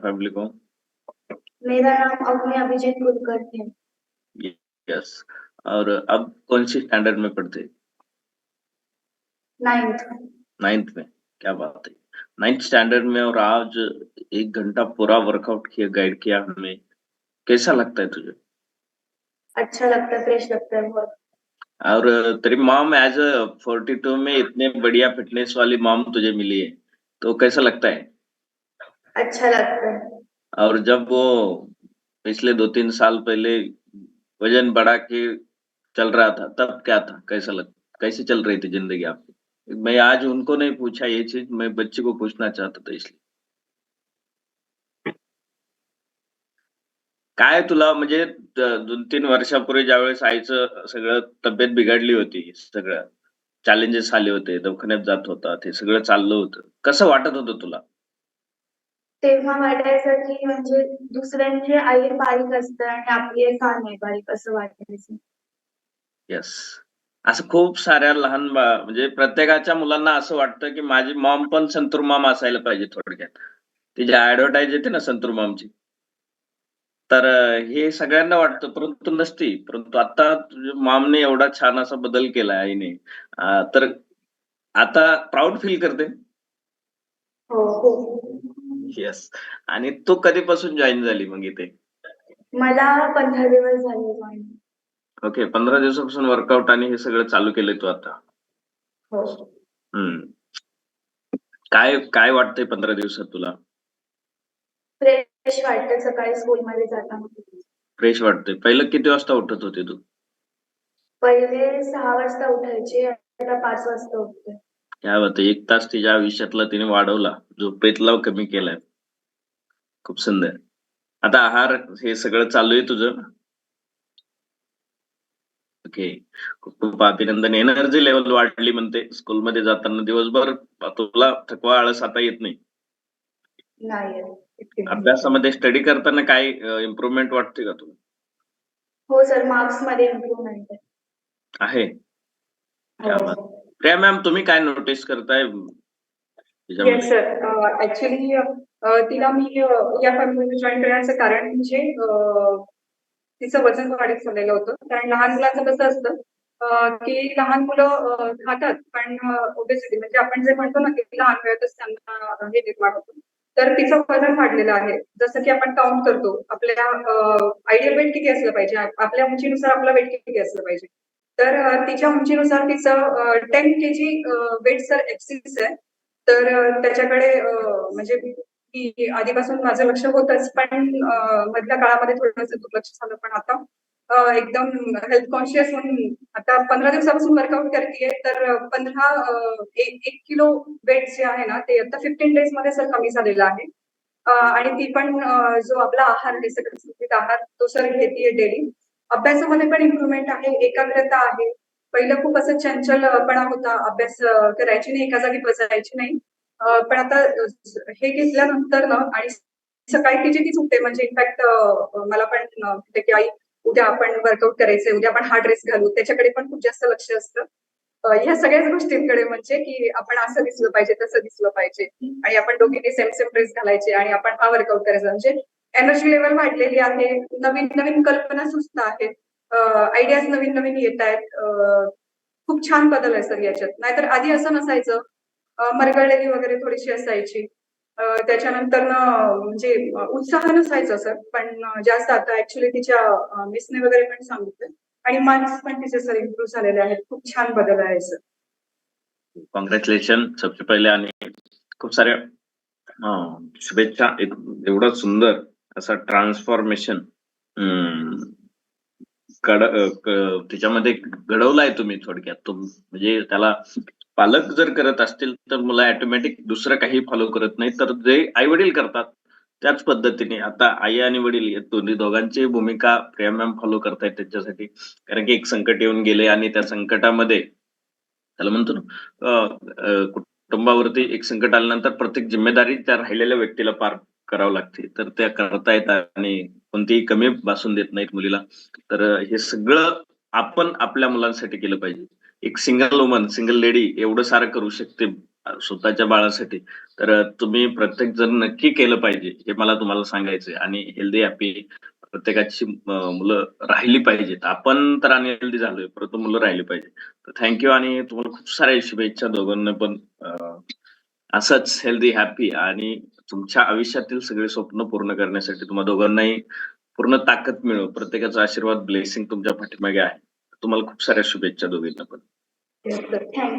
Family को? मेरा नाम अवनी अभिजीत कुलकर्णी है। यस। और अब कौन सी स्टैंडर्ड में पढ़ते? 9th। 9th में? क्या बात है। 9th स्टैंडर्ड में और आज 1 घंटा पूरा वर्कआउट किया, गाइड किया हमें। कैसा लगता है तुझे? अच्छा लगता है, फ्रेश लगता है बहुत। और तेरी मॉम एज 42 में इतने बढ़िया फिटनेस वाली मॉम तुझे मिली है, तो कैसा लगता है? अच्छा लगता है। और जब वो पिछले 2-3 साल पहले वजन बढ़ा के चल रहा था, तब क्या था? कैसे चल रही थी जिंदगी आपकी? मैं आज उनको नहीं पूछा ये चीज, मैं बच्चे को पूछना चाहता था इसलिए। काय तुला म्हणजे 2-3 वर्षापूर्वी ज्यावेळेस आईचं सगळं तब्येत बिघडली होती, सगळं चॅलेंजेस आले होते, दवाखान्यात जात होता, ते सगळं चाललं होतं. कसं वाटत होतं तुला? तेव्हा वाटायचं की म्हणजे दुसऱ्यांची आई बारीक असते आणि आपली आई का नाही बारीक असं वाटायचं. येस. असं खूप साऱ्या म्हणजे प्रत्येकाच्या मुलांना असं वाटतं, की माझी मॉम पण संतूर मॉम असायला पाहिजे थोडक्यात. ती जी ॲडव्हर्टाइज येते ना संतूर मॉमची. तर हे सगळ्यांना वाटतं, परंतु नसती. परंतु आता तुझ्या मॉमने एवढा छान असा बदल केला आईने. तर आता प्राउड फील करते? हो हो. येस. आणि तू कधीपासून जॉइन झाली मग इथे? मला 15 दिवस झाले जॉईन. ओके. 15 दिवसापासून वर्कआउट आणि हे सगळं चालू केलंय तू आता. हो. हम्म. काय काय वाटतंय 15 दिवसात तुला? फ्रेश वाटतं सकाळी स्कूलमध्ये जाताना. फ्रेश वाटतंय. पहिलं किती वाजता उठत होते तू? पहिले 6 वाजता उठायचे, आता 5 वाजता उठते. काय होतं, 1 तास तिच्या आयुष्यातला तिने वाढवला. झोपेतला कमी केलाय. खूप सुंदर. आता आहार हे सगळं चालू आहे तुझं? ओके. खूप अभिनंदन. एनर्जी लेव्हल वाढली म्हणते स्कूलमध्ये जाताना. दिवसभर तुला थकवा, आळस आता येत नाही. नाही येत. अभ्यासामध्ये स्टडी करताना काय इम्प्रुव्हमेंट वाटते का तुला? हो सर, मार्क्स मध्ये इम्प्रूव्हमेंट आहे. आहे. क्या बात. हो. प्रिया मॅम, तुम्ही काय नोटीस करताय येस त्याच्यामध्ये? सर, ऍक्च्युली तिला मी या फॅमिलीमध्ये जॉईन करण्याचं कारण म्हणजे तिचं वजन वाढत चाललेलं होतं. कारण लहान मुलांचं कसं असतं की लहान मुलं खातात, पण ओबेसिटी म्हणजे आपण जे म्हणतो ना की लहान वयातच त्यांना हे निर्माण होतं. तर तिचं वजन वाढलेलं आहे. जसं की आपण काउंट करतो, आपल्या आयडियल वेट किती असलं पाहिजे, आपल्या उंचीनुसार आपलं वेट किती असलं पाहिजे. तर तिच्या उंचीनुसार तिचं 10 kg वेट सर एक्सिस आहे. तर त्याच्याकडे म्हणजे की आधीपासून माझं लक्ष होतंच, पण मधल्या काळामध्ये थोडंसं दुर्लक्ष झालं. पण आता एकदम हेल्थ कॉन्शियस म्हणून आता 15 दिवसापासून वर्कआउट करतेय. तर 1 किलो वेट जे आहे ना, ते आता 15 डेज मध्ये सर कमी झालेलं आहे. आणि ती पण जो आपला आहार आहे, सगळं संतुलित आहार तो सर घेतेय डेली. अभ्यासामध्ये पण इम्प्रुव्हमेंट आहे, एकाग्रता आहे. पहिलं खूप असं चंचलपणा होता, अभ्यास करायची नाही, एका जागी बसायची नाही. पण आता हे घेतल्यानंतर ना आणि सकाळी तिची तीच उठते. म्हणजे इनफॅक्ट मला पण म्हणते की आई उद्या आपण वर्कआउट करायचंय, उद्या आपण हा ड्रेस घालू. त्याच्याकडे पण खूप जास्त लक्ष असतं. ह्या सगळ्याच गोष्टींकडे, म्हणजे की आपण असं दिसलं पाहिजे, तसं दिसलं पाहिजे आणि आपण दोघींनी सेम सेम ड्रेस घालायचे आणि आपण हा वर्कआउट करायचा. म्हणजे एनर्जी लेव्हल वाढलेली आहे, नवीन नवीन कल्पना सुचत आहेत, आयडियाज नवीन नवीन येत आहेत. खूप छान बदल आहे सर याच्यात. नाहीतर आधी असं नसायचं, मरगळलेली वगैरे थोडीशी असायची. त्याच्यानंतर म्हणजे उत्साह नसायचा सर. पण जास्त आता ऍक्च्युली तिच्या मिसने वगैरे पण सांगितलं आणि मार्क्स पण तिचे सर इम्प्रूव्ह झालेले आहेत. खूप छान बदल आहे सर. कॉंग्रॅच्युलेशन सबसे पहिले. आणि खूप साऱ्या शुभेच्छा. एवढा सुंदर असा ट्रान्सफॉर्मेशन त्याच्यामध्ये घडवलाय तुम्ही थोडक्यात. म्हणजे त्याला पालक जर करत असतील तर मुलं ऑटोमॅटिक दुसरं काही फॉलो करत नाही, तर जे आई वडील करतात त्याच पद्धतीने आता आई आणि वडील दोघांची भूमिका प्रिया मॅम फॉलो करतायत त्यांच्यासाठी. कारण की एक संकट येऊन गेले आणि त्या संकटामध्ये त्याला म्हणतो ना, कुटुंबावरती एक संकट आल्यानंतर प्रत्येक जिम्मेदारी त्या राहिलेल्या व्यक्तीला पार करावं लागते. तर त्या करतायत आणि कोणतीही कमी भासून देत नाहीत मुलीला. तर हे सगळं आपण आपल्या मुलांसाठी केलं पाहिजे. एक सिंगल वुमन, सिंगल लेडी एवढं सारं करू शकते स्वतःच्या बाळासाठी. तर तुम्ही प्रत्येक जण नक्की केलं पाहिजे, हे मला तुम्हाला सांगायचंय आणि हेल्दी हॅपी प्रत्येकाची मुलं राहिली पाहिजेत. आपण तर अनहेल्दी झालोय, परंतु मुलं राहिली पाहिजे. तर थँक यू आणि तुम्हाला खूप साऱ्या शुभेच्छा दोघांना पण. असंच हेल्दी, हॅपी आणि तुमच्या आयुष्यातील सगळे स्वप्न पूर्ण करण्यासाठी तुम्हा दोघांनाही पूर्ण ताकद मिळो. प्रत्येकाचा आशीर्वाद, ब्लेसिंग तुमच्या पाठीमागे आहे. तुम्हाला खूप साऱ्या शुभेच्छा दोघींना पण. थँक्यू.